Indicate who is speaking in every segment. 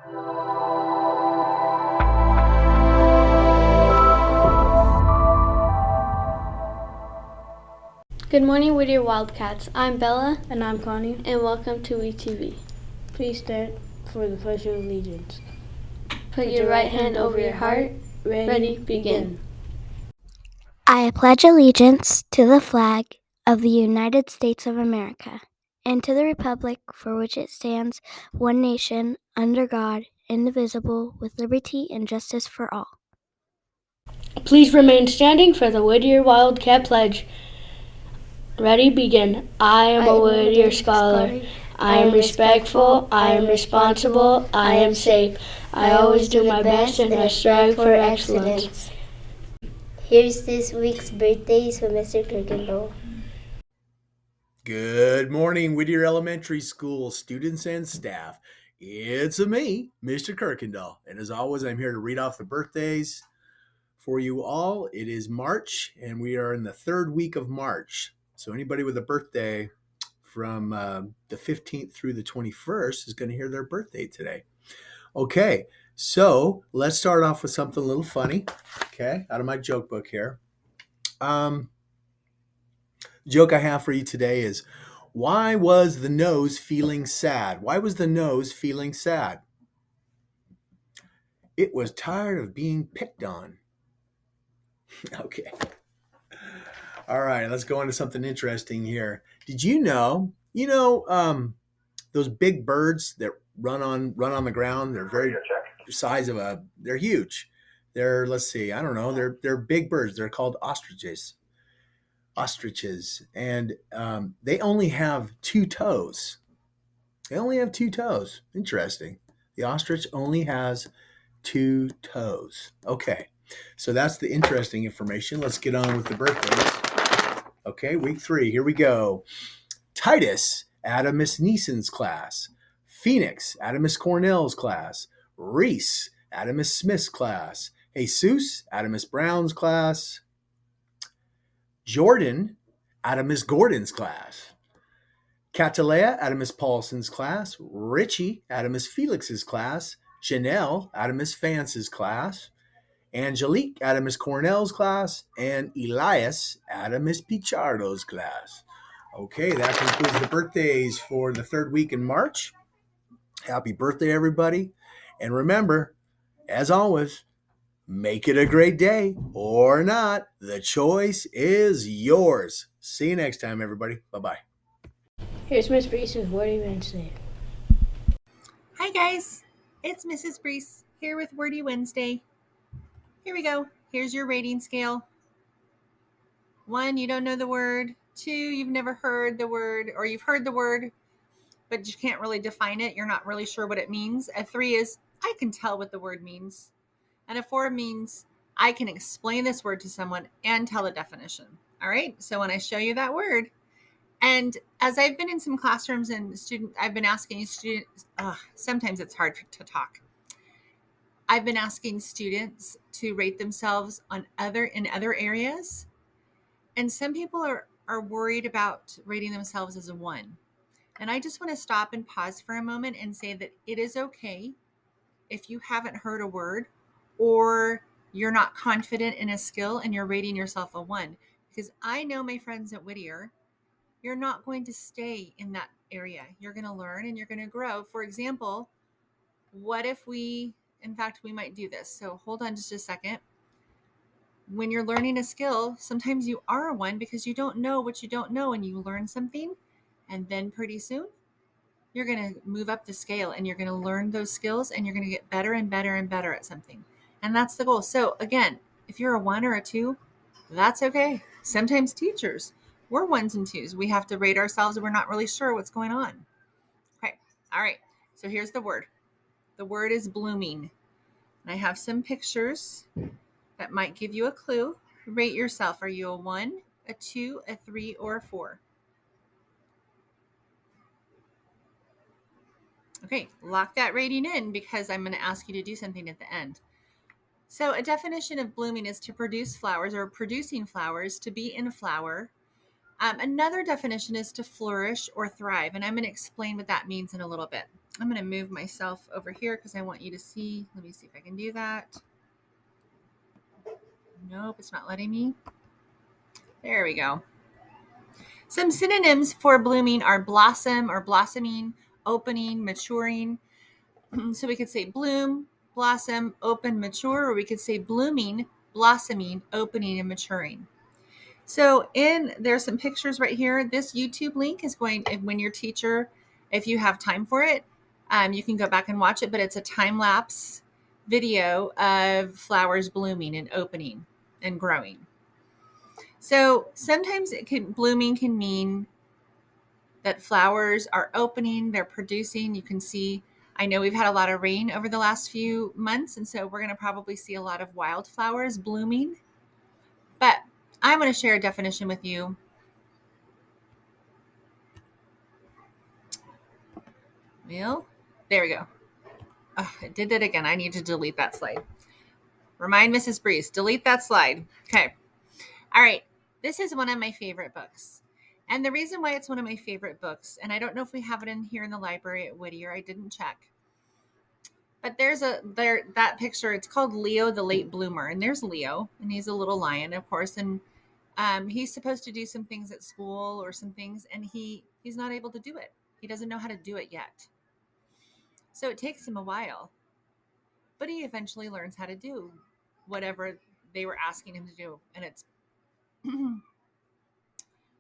Speaker 1: Good morning, Whittier Wildcats. I'm Bella.
Speaker 2: And I'm Connie.
Speaker 1: And welcome to WETV.
Speaker 2: Please stand for the Pledge of Allegiance.
Speaker 1: Put your right hand over your heart. Ready, begin.
Speaker 3: I pledge allegiance to the flag of the United States of America and to the republic for which it stands, one nation, under God, indivisible, with liberty and justice for all.
Speaker 4: Please remain standing for the Whittier Wildcat Pledge. Ready, begin. I am a Whittier scholar. I am respectful. I am responsible. I am safe. I always do my best and I strive for excellence.
Speaker 5: Here's this week's birthdays for Mr. Kirkendall.
Speaker 6: Good morning, Whittier Elementary School students and staff. It's me, Mr. Kirkendall. And as always, I'm here to read off the birthdays for you all. It is March, and we are in the third week of March. So anybody with a birthday from the 15th through the 21st is going to hear their birthday today. Okay, so let's start off with something a little funny, okay, out of my joke book here. The joke I have for you today is, why was the nose feeling sad? Why was the nose feeling sad? It was tired of being picked on. Okay. All right, let's go into something interesting here. Did you know, those big birds that run on the ground, they're very size of they're huge. They're, they're big birds. They're called ostriches. And they only have 2 toes. Interesting. The ostrich only has 2 toes. Okay, so that's the interesting information. Let's get on with the birthdays. Okay, week 3, here we go. Titus, out of Miss Neeson's class. Phoenix, out of Miss Cornell's class. Reese, out of Miss Smith's class. Jesus, out of Miss Brown's class. Jordan, out of Miss Gordon's class. Catalea, out of Miss Paulson's class. Richie, out of Miss Felix's class. Janelle, out of Miss Vance's class. Angelique, out of Miss Cornell's class. And Elias, out of Miss Pichardo's class. Okay, that concludes the birthdays for the third week in March. Happy birthday, everybody. And remember, as always, make it a great day or not. The choice is yours. See you next time, everybody. Bye-bye.
Speaker 2: Here's Miss Breeze's Wordy Wednesday.
Speaker 7: Hi, guys. It's Mrs. Breeze here with Wordy Wednesday. Here we go. Here's your rating scale. 1, you don't know the word. 2, you've never heard the word, or you've heard the word, but you can't really define it. You're not really sure what it means. A 3 is, I can tell what the word means. And a 4 means, I can explain this word to someone and tell a definition. All right. So when I show you that word, and as I've been in some classrooms and I've been asking students, sometimes it's hard to talk. I've been asking students to rate themselves in other areas. And some people are worried about rating themselves as a 1. And I just want to stop and pause for a moment and say that it is okay if you haven't heard a word or you're not confident in a skill and you're rating yourself a 1. Because I know my friends at Whittier, you're not going to stay in that area. You're going to learn and you're going to grow. For example, what if we might do this. So hold on just a second. When you're learning a skill, sometimes you are a 1 because you don't know what you don't know and you learn something. And then pretty soon, you're going to move up the scale and you're going to learn those skills and you're going to get better and better and better at something. And that's the goal. So again, if you're a 1 or a 2, that's okay. Sometimes teachers, we're 1s and 2s. We have to rate ourselves and we're not really sure what's going on. Okay. All right. So here's the word. The word is blooming. And I have some pictures that might give you a clue. Rate yourself. Are you a 1, a 2, a 3, or a 4? Okay, lock that rating in because I'm going to ask you to do something at the end. So a definition of blooming is to produce flowers or producing flowers, to be in flower. Another definition is to flourish or thrive. And I'm going to explain what that means in a little bit. I'm going to move myself over here because I want you to see. Let me see if I can do that. Nope, it's not letting me. There we go. Some synonyms for blooming are blossom or blossoming, opening, maturing. So we could say bloom, blossom, open, mature, or we could say blooming, blossoming, opening, and maturing. So there's some pictures right here. This YouTube link is going, when your teacher, if you have time for it, you can go back and watch it, but it's a time-lapse video of flowers blooming and opening and growing. So sometimes blooming can mean that flowers are opening, they're producing. You can see, I know we've had a lot of rain over the last few months, and so we're going to probably see a lot of wildflowers blooming. But I'm going to share a definition with you. Well, there we go. Oh, I did it again. I need to delete that slide. Remind Mrs. Breeze, delete that slide. Okay. All right. This is one of my favorite books. And the reason why it's one of my favorite books, and I don't know if we have it in here in the library at Whittier, I didn't check. But that picture, it's called Leo the Late Bloomer. And there's Leo, and he's a little lion, of course. And he's supposed to do some things at school or some things, and he's not able to do it. He doesn't know how to do it yet. So it takes him a while. But he eventually learns how to do whatever they were asking him to do. And it's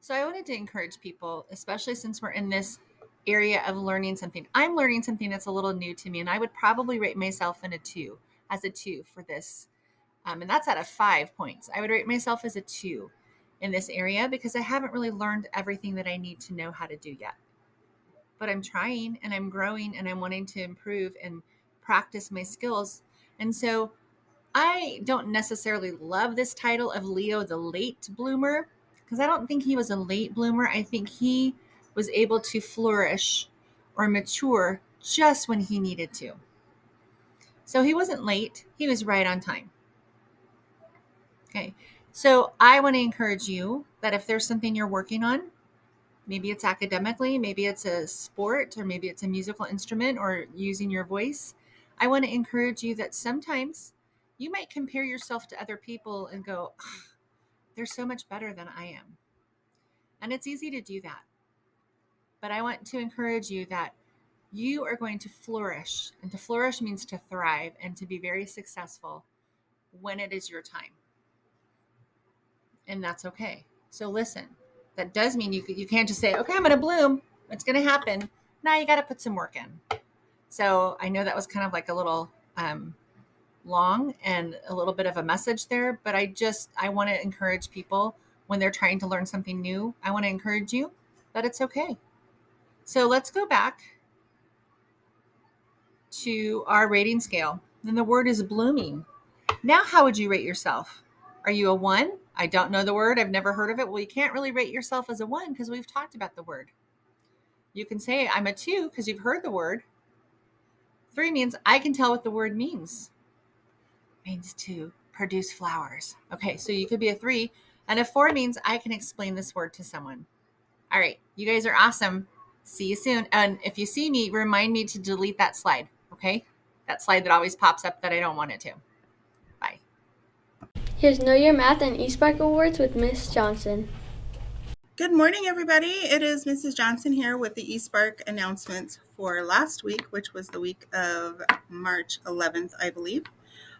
Speaker 7: so I wanted to encourage people, especially since we're in this area of learning something. I'm learning something that's a little new to me, and I would probably rate myself as a 2 for this. And that's out of 5 points. I would rate myself as a 2 in this area because I haven't really learned everything that I need to know how to do yet. But I'm trying and I'm growing and I'm wanting to improve and practice my skills. And so I don't necessarily love this title of Leo the Late Bloomer because I don't think he was a late bloomer. I think he was able to flourish or mature just when he needed to. So he wasn't late. He was right on time. Okay. So I want to encourage you that if there's something you're working on, maybe it's academically, maybe it's a sport, or maybe it's a musical instrument or using your voice, I want to encourage you that sometimes you might compare yourself to other people and go, they're so much better than I am. And it's easy to do that. But I want to encourage you that you are going to flourish. And to flourish means to thrive and to be very successful when it is your time. And that's okay. So listen, that does mean you can't just say, okay, I'm going to bloom. It's going to happen. Now you got to put some work in. So I know that was kind of like a little long and a little bit of a message there, but I want to encourage people when they're trying to learn something new. I want to encourage you that it's okay. So let's go back to our rating scale. And the word is blooming. Now, how would you rate yourself? Are you a 1? I don't know the word. I've never heard of it. Well, you can't really rate yourself as a 1 because we've talked about the word. You can say I'm a 2 because you've heard the word. 3 means I can tell what the word means. It means to produce flowers. Okay, so you could be a 3. And a 4 means I can explain this word to someone. All right, you guys are awesome. See you soon. And if you see me, remind me to delete that slide, okay? That slide that always pops up that I don't want it to. Bye.
Speaker 1: Here's Know Your Math and eSpark Awards with Miss Johnson.
Speaker 8: Good morning, everybody. It is Mrs. Johnson here with the eSpark announcements for last week, which was the week of March 11th, I believe.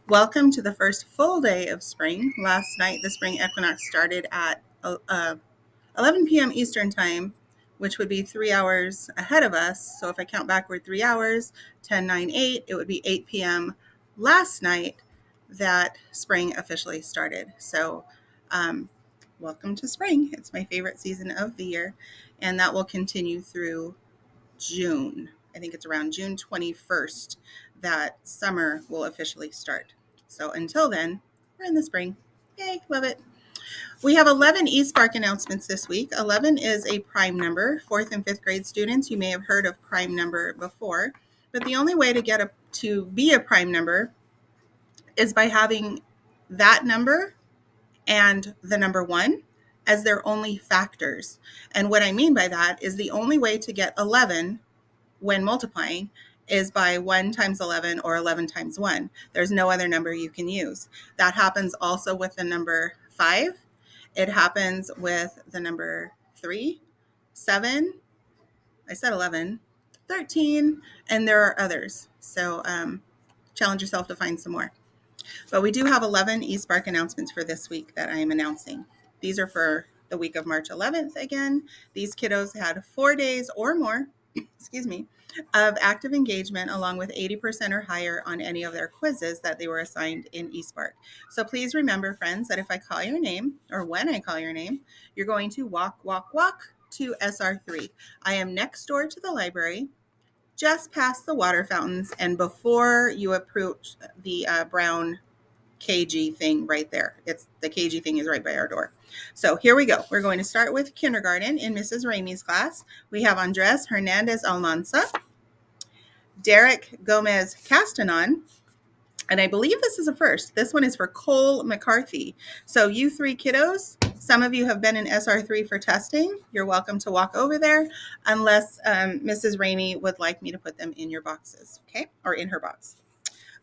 Speaker 8: Welcome to the first full day of spring. Last night, the spring equinox started at 11 p.m. Eastern Time, which would be 3 hours ahead of us. So if I count backward 3 hours, 10, 9, 8, it would be 8 p.m. last night that spring officially started. So welcome to spring. It's my favorite season of the year, and that will continue through June. I think it's around June 21st that summer will officially start. So until then, we're in the spring. Yay, love it. We have 11 eSpark announcements this week. 11 is a prime number. 4th and 5th grade students, you may have heard of prime number before, but the only way to be a prime number is by having that number and the number 1 as their only factors. And what I mean by that is the only way to get 11 when multiplying is by 1 times 11 or 11 times 1. There's no other number you can use. That happens also with the number 5. It happens with the number 3, 7, I said 11, 13, and there are others. So challenge yourself to find some more. But we do have 11 eSpark announcements for this week that I am announcing. These are for the week of March 11th again. These kiddos had 4 days or more, of active engagement along with 80% or higher on any of their quizzes that they were assigned in eSpark. So please remember, friends, that if I call your name or when I call your name, you're going to walk to SR3. I am next door to the library, just past the water fountains, and before you approach the brown KG thing right there. The KG thing is right by our door. So here we go. We're going to start with kindergarten in Mrs. Ramey's class. We have Andres Hernandez Almanza, Derek Gomez Castanon, and I believe this is a first. This one is for Cole McCarthy. So you 3 kiddos, some of you have been in SR3 for testing. You're welcome to walk over there unless Mrs. Ramey would like me to put them in your boxes, okay? Or in her box.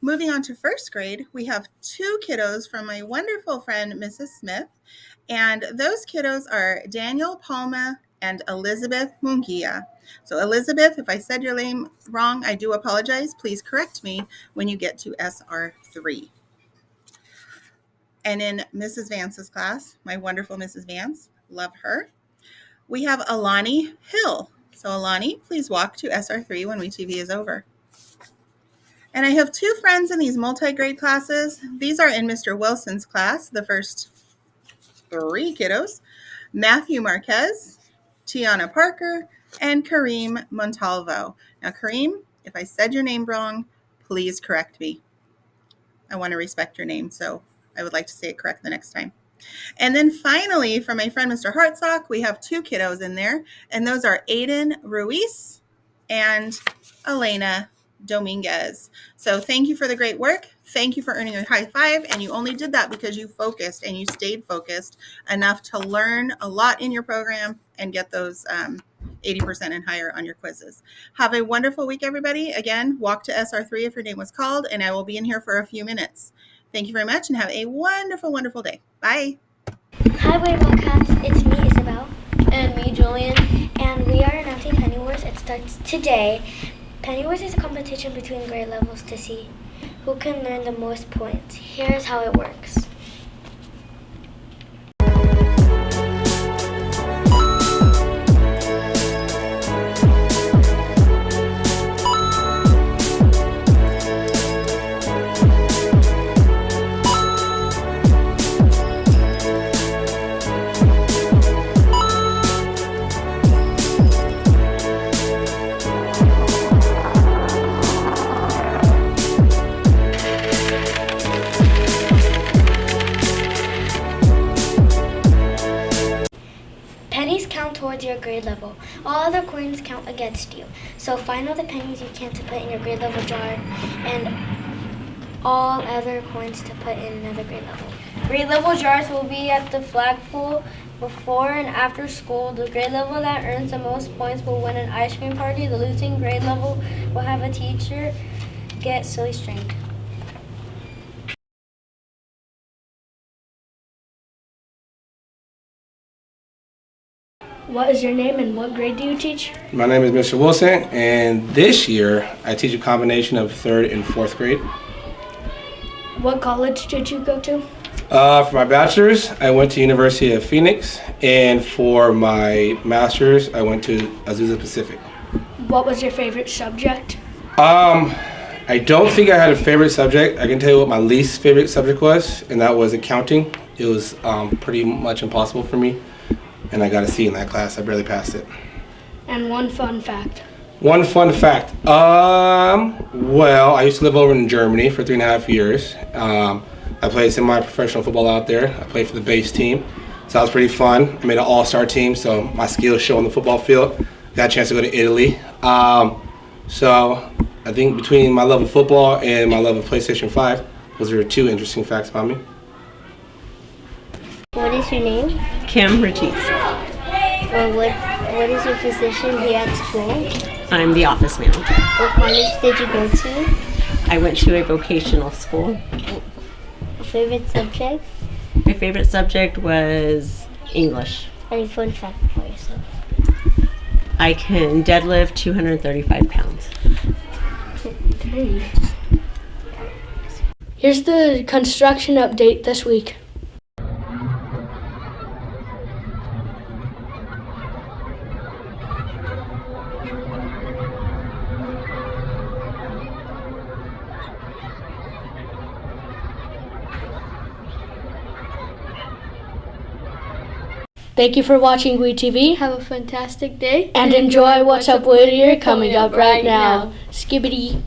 Speaker 8: Moving on to first grade, we have 2 kiddos from my wonderful friend, Mrs. Smith. And those kiddos are Daniel Palma and Elizabeth Munguia. So Elizabeth, if I said your name wrong, I do apologize. Please correct me when you get to SR3. And in Mrs. Vance's class, my wonderful Mrs. Vance, love her, we have Alani Hill. So Alani, please walk to SR3 when WETV is over. And I have 2 friends in these multi-grade classes. These are in Mr. Wilson's class, the first 3 kiddos, Matthew Marquez, Tiana Parker, and Kareem Montalvo. Now, Kareem, if I said your name wrong, please correct me. I want to respect your name, so I would like to say it correct the next time. And then finally, for my friend Mr. Hartsock, we have 2 kiddos in there, and those are Aiden Ruiz and Elena Dominguez. So thank you for the great work. Thank you for earning a high five. And you only did that because you focused and you stayed focused enough to learn a lot in your program and get those 80% and higher on your quizzes. Have a wonderful week, everybody. Again, walk to SR3 if your name was called, and I will be in here for a few minutes. Thank you very much and have a wonderful, wonderful day. Bye.
Speaker 3: Hi, Wildcats. It's me, Isabel.
Speaker 1: And me, Julian.
Speaker 3: And we are announcing Penny Wars. It starts today. Penny Wars is a competition between grade levels to see who can learn the most points. Here's how it works. Pennies count towards your grade level. All other coins count against you. So find all the pennies you can to put in your grade level jar and all other coins to put in another grade level.
Speaker 1: Grade level jars will be at the flagpole before and after school. The grade level that earns the most points will win an ice cream party. The losing grade level will have a teacher get silly stringed.
Speaker 4: What is your name and what grade do you teach?
Speaker 9: My name is Mr. Wilson, and this year I teach a combination of 3rd and 4th grade.
Speaker 4: What college did you go to?
Speaker 9: For my bachelor's, I went to University of Phoenix, and for my master's, I went to Azusa Pacific.
Speaker 4: What was your favorite subject?
Speaker 9: I don't think I had a favorite subject. I can tell you what my least favorite subject was, and that was accounting. It was pretty much impossible for me, and I got a C in that class. I barely passed it.
Speaker 4: And one fun fact.
Speaker 9: One fun fact. Well, I used to live over in Germany for 3.5 years. I played semi-professional football out there. I played for the base team, so that was pretty fun. I made an all-star team, so my skills show on the football field. Got a chance to go to Italy. So I think between my love of football and my love of PlayStation 5, those are 2 interesting facts about me.
Speaker 5: What is your name?
Speaker 10: Kim Richie.
Speaker 5: Well, what What is your position here at school?
Speaker 10: I'm the office manager.
Speaker 5: What college did you go to?
Speaker 10: I went to a vocational school.
Speaker 5: Favorite subject?
Speaker 10: My favorite subject was English.
Speaker 5: Any fun fact for yourself?
Speaker 10: I can deadlift 235 pounds.
Speaker 4: Here's the construction update this week. Thank you for watching WETV.
Speaker 2: Have a fantastic day.
Speaker 4: And enjoy What's Up Whittier coming up right now. Skibbity.